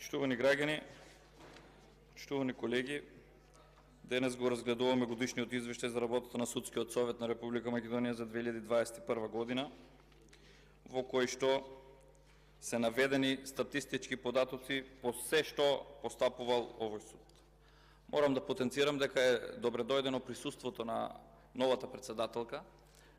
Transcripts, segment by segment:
Почитувани граѓани, почитувани колеги, денес го разгледуваме годишниот извештај за работата на Судскиот совет на Република Македонија за 2021 година, во кој што се наведени статистички податоци по се што постапувал овој суд. Морам да потенцирам дека е добредојдено присуството на новата председателка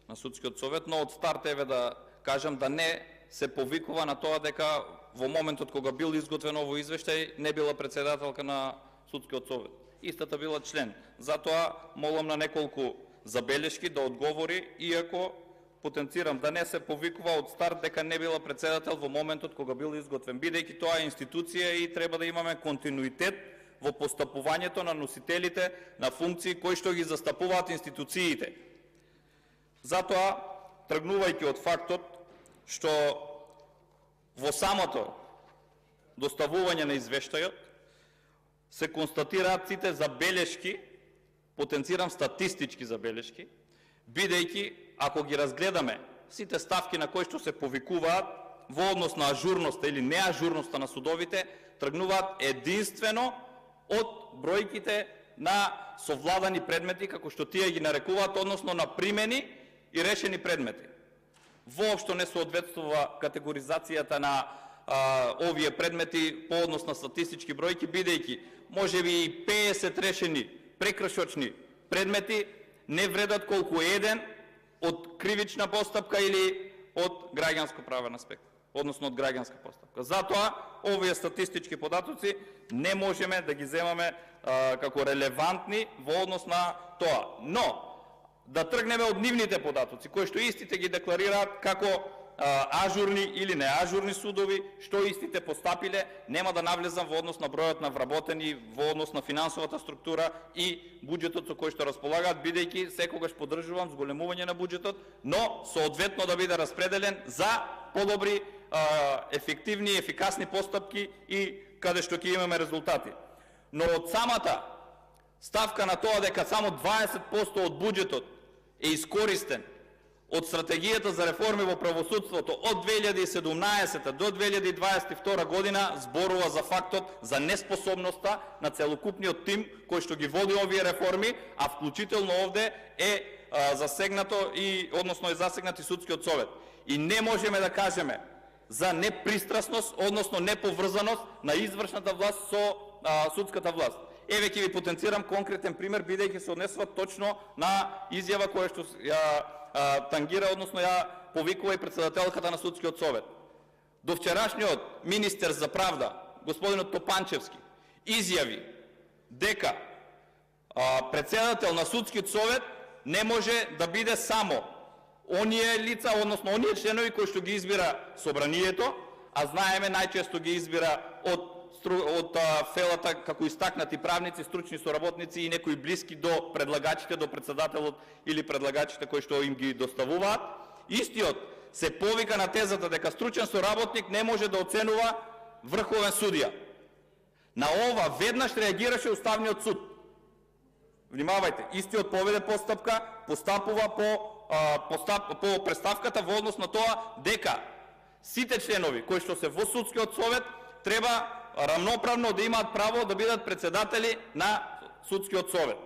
на Судскиот совет, но од старт еве да кажам да не се повикува на тоа дека во моментот кога бил изготвен овој извештај не била председателка на Судскиот совет. Истата била член. Затоа молам на неколку забелешки да одговори, иако потенцирам да не се повикува од старт дека не била председател во моментот кога бил изготвен, бидејќи тоа е институција и треба да имаме континуитет во постапувањето на носителите на функции кои што ги застапуваат институциите. Затоа, тргнувајќи од фактот што во самото доставување на извештајот се констатираат сите забелешки, потенцирам статистички забелешки, бидејќи ако ги разгледаме сите ставки на кои што се повикуваат во однос на ажурноста или неажурноста на судовите, тргнуваат единствено од бројките на совладани предмети, како што тие ги нарекуваат, односно на примени и решени предмети. Воопшто не соодветствува категоризацијата на овие предмети по однос на статистички бројки, бидејќи можеби и 50 решени прекршочни предмети не вредат колку еден од кривична постапка или од граѓанско правен аспект, односно од граѓанска постапка. Затоа овие статистички податоци не можеме да ги земаме како релевантни во однос на тоа. Но да тргнеме од нивните податоци, кои што истите ги декларираат како ажурни или неажурни судови, што истите постапиле, нема да навлезам во однос на бројот на вработени, во однос на финансовата структура и буџетот со кој што располагаат, бидејќи секогаш поддржувам зголемување на буџетот, но соодветно да биде распределен за подобри, ефективни и ефикасни постапки и каде што ќе имаме резултати. Но од самата ставка на тоа дека само 20% од буџетот е искористен од стратегијата за реформи во правосудството од 2017 до 2022 година, зборува за фактот за неспособноста на целокупниот тим кој што ги води овие реформи, а вклучително овде е засегнато и односно е засегнат и Судскиот совет. И не можеме да кажеме за непристрасност, односно неповрзаност на извршната власт со судската власт. Еве ќе ви потенцирам конкретен пример, бидејќи се однесува точно на изјава која што ја тангира, односно ја повикува и председателката на Судскиот совет. До вчерашниот министер за правда, господинот Топанчевски, изјави дека председател на Судскиот совет не може да биде само оние лица, односно оние членови кои што ги избира собранието, а знаеме најчесто ги избира од фелата како истакнати правници, стручни соработници и некои блиски до предлагачите, до председателот или предлагачите кои што им ги доставуваат. Истиот се повика на тезата дека стручен соработник не може да оценува врховен судија. На ова веднаш реагираше Уставниот суд. Внимавајте, истиот поведе постапка, постапува по преставката во однос на тоа дека сите членови кои што се во Судскиот совет треба рамноправно да имаат право да бидат председатели на Судскиот совет.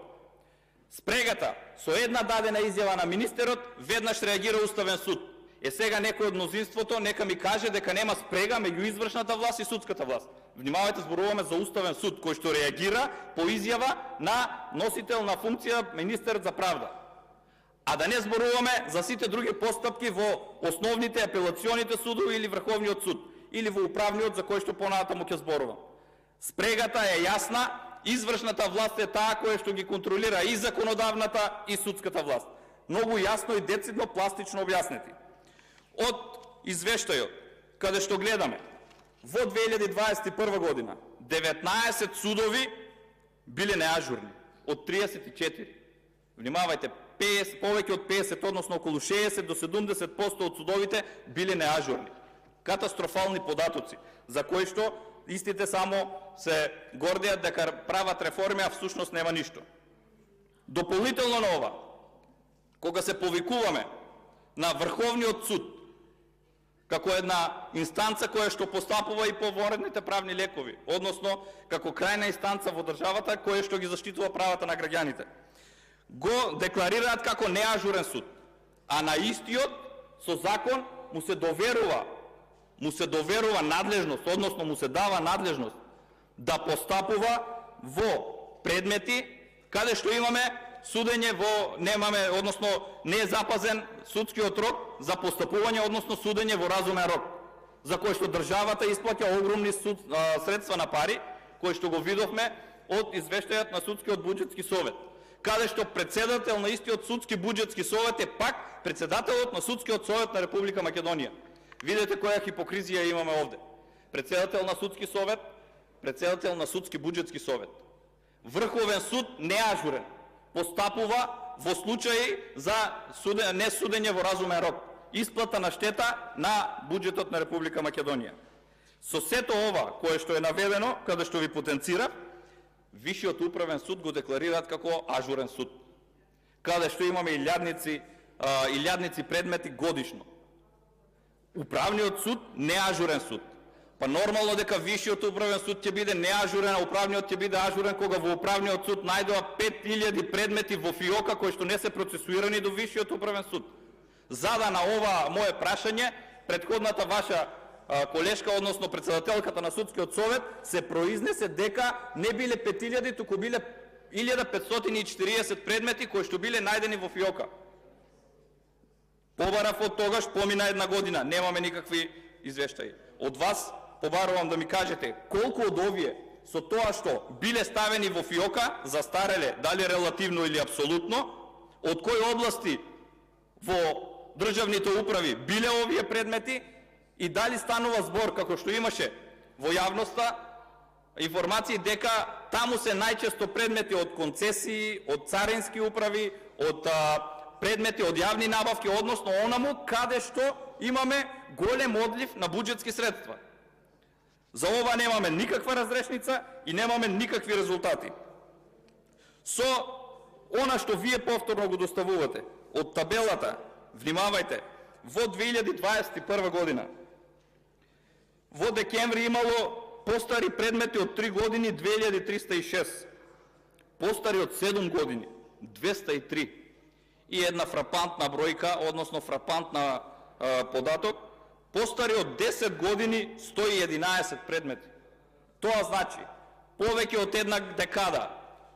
Спрегата со една дадена изјава на министерот веднаш реагира Уставен суд. Сега некој од мнозинството нека ми каже дека нема спрега меѓу извршната власт и судската власт. Внимавајте, зборуваме за Уставен суд кој што реагира по изјава на носител на функција министерот за правда. А да не зборуваме за сите други постапки во основните апелационите судови или Врховниот суд, или во управниот за кој што понатаму ќе зборувам. Спрегата е јасна, извршната власт е таа која што ги контролира и законодавната и судската власт. Многу јасно и децидно пластично објаснети. Од извештајот, каде што гледаме, во 2021 година 19 судови биле неажурни од 34. Внимавајте, повеќе од 50, односно околу 60 до 70% од судовите биле неажурни. Катастрофални податоци, за кои што истите само се гордеат дека прават реформи, а всушност нема ништо. Дополнително на ова, кога се повикуваме на Врховниот суд како една инстанца која што постапува и по воредните правни лекови, односно како крајна инстанца во државата која што ги заштитува правата на граѓаните. Го декларираат како неажурен суд, а на истиот со закон му се доверува надлежност, односно му се дава надлежност да постапува во предмети каде што имаме судење односно не е запазен судскиот рок за постапување, односно судење во разумен рок, за кој што државата исплаќа огромни средства на пари, кои што го видовме од извештајот на Судскиот буџетски совет, каде што председател на истиот Судски буџетски совет е пак председателот на Судскиот совет на Република Македонија. Видете која хипокризија имаме овде. Председател на Судски совет, председател на Судски буџетски совет. Врховен суд неажурен, постапува во случаи за несудење во разумен рок, исплата на штета на буџетот на Република Македонија. Со сето ова кое што е наведено, каде што ви потенцира, Висшиот управен суд го декларираат како ажурен суд, каде што имаме илјадници предмети годишно. Управниот суд неажурен суд. Па нормално дека Висшиот управен суд ќе биде неажурен, а управниот ќе биде ажурен кога во управниот суд најдоа 5000 предмети во фиока кои што не се процесуирани до Висшиот управен суд. Зада на ова мое прашање, предходната ваша колешка, односно председателката на Судскиот совет, се произнесе дека не биле 5000, туку биле 1540 предмети кои што биле најдени во фиока. Побарав од тогаш, помина една година, немаме никакви извештаи. Од вас побарувам да ми кажете колку од овие со тоа што биле ставени во фиока застареле, дали релативно или апсолутно, од кои области во државните управи биле овие предмети и дали станува збор, како што имаше во јавноста информации, дека таму се најчесто предмети од концесии, од царински управи, од предмети од јавни набавки, односно онаму каде што имаме голем одлив на буџетски средства. За ова немаме никаква разрешница и немаме никакви резултати. Со она што вие повторно го доставувате од табелата, внимавајте, во 2021 година, во декември имало постари предмети од 3 години 2306, постари од 7 години 203 и една фрапантна бројка, односно фрапантна податок, постари од 10 години 111 предмети. Тоа значи, повеќе од една декада,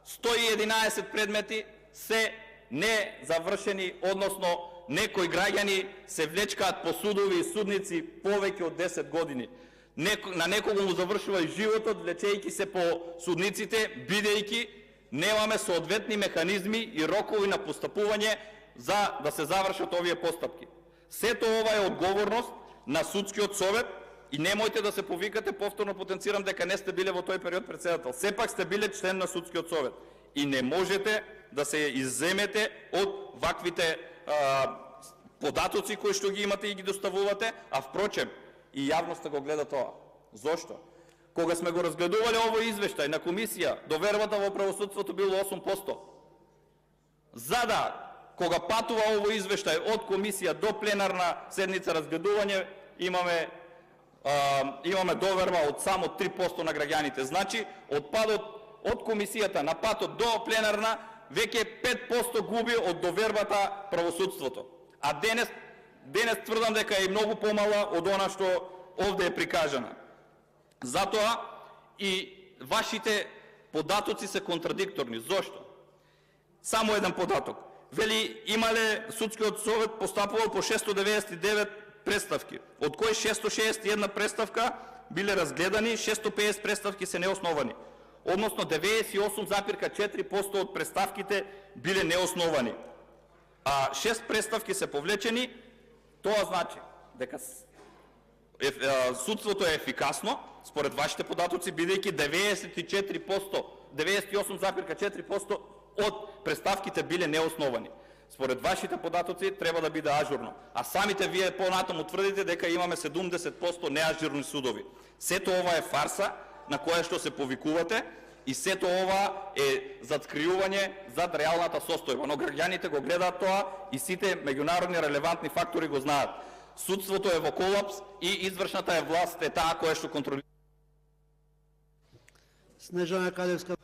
111 предмети се незавршени, односно некои граѓани се влечкаат по судови и судници повеќе од 10 години. На некого му завршува и животот, влечејќи се по судниците, бидејќи немаме соодветни механизми и рокови на постапување за да се завршат овие постапки. Сето ова е одговорност на Судскиот совет и немојте да се повикате, повторно потенцирам дека не сте биле во тој период председател. Сепак сте биле член на Судскиот совет и не можете да се изземете од ваквите податоци кои што ги имате и ги доставувате, а впрочем и јавноста го гледа тоа. Зошто? Кога сме го разгледувале овој извештај на комисија, довербата во правосудството било 8%. Кога патува овој извештај од комисија до пленарна седница разгледување, имаме доверба од само 3% на граѓаните. Значи, од падот од комисијата на патот до пленарна, веќе 5% губи од довербата правосудството. А денес тврдам дека е многу помала од она што овде е прикажана. Затоа и вашите податоци се контрадикторни. Зошто? Само еден податок. Вели, имале Судскиот совет постапувал по 699 представки, од кои 661 представка биле разгледани, 650 представки се неосновани. Односно 98,4% од представките биле неосновани. А 6 представки се повлечени, тоа значи дека судството е ефикасно, според вашите податоци, бидејќи 98,4% од представките биле неосновани. Според вашите податоци треба да биде ажурно. А самите вие понатаму тврдите дека имаме 70% неажурни судови. Сето ова е фарса на која што се повикувате и сето ова е заткриување зад реалната состојба. Но граѓаните го гледаат тоа и сите меѓународни релевантни фактори го знаат. судството е во колапс и извршната власт е таа која што контролира. Снежана Калевска.